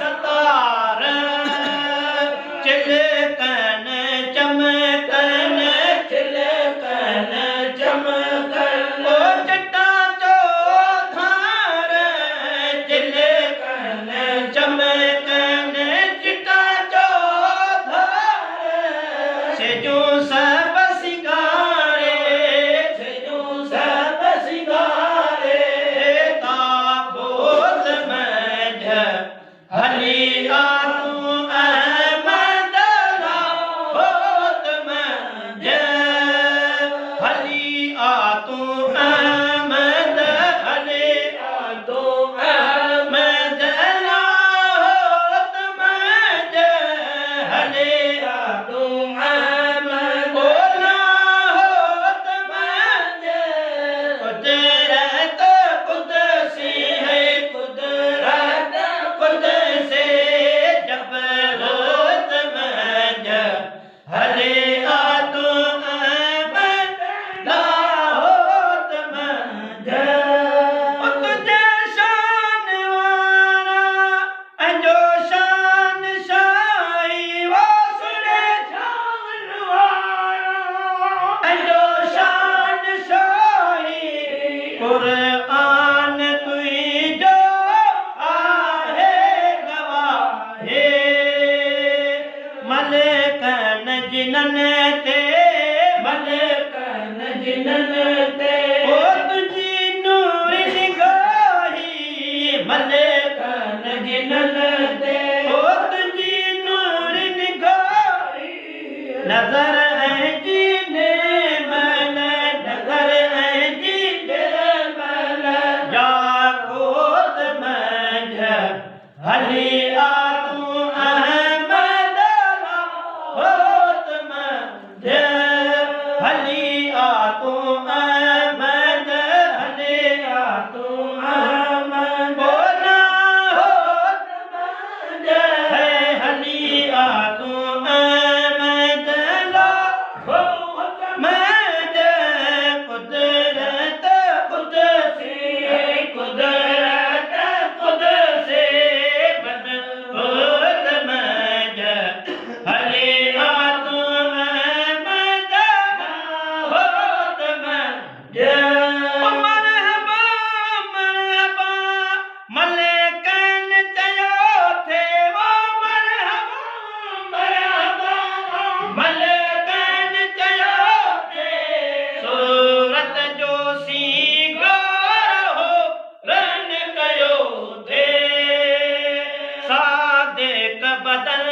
सतार चिलकन चमकन चिलकन चमकन ओ जट्टा चो धार चिलकन चमकन चिट्टा चो धार सेजो सब सिंगारे सेजो सब सिंगारे ताबूत में हली आतू अहमद होत में हली आतू अहमद हली आतू अहमद होत में हली आतू अहमद बोला होत में कुदरत कुदसी है कुदरत कुदसे जबरोत में हले आतू अहमद लाहोत में तुझे शान वारा अंजो शान शाही वो सुने शान वारा अंजो शान शाही कुरान तुई जो आहे गवाहे मलकन जिनन ते मलकन जिनन ते ओ तुझी नूर निगाही मलकन जिनन ते ओ तुझी नूर निगाही नजर है जीने मन नजर है जीने मन याकूत में हली आतू अहमद होत में हली आतू अहमद हली आतू अहमद बोला होत में है हली आतू अहमद ला होत में कुदरत कुदसी कुदरत कुदसे होत में हली आतू अहमद होत में मरहबा मरहबा मलकन चयो थे वो मरहबा मरहबा मलकन चयो थे सूरत जो सीगार हो रन कयो थे सादिक बदन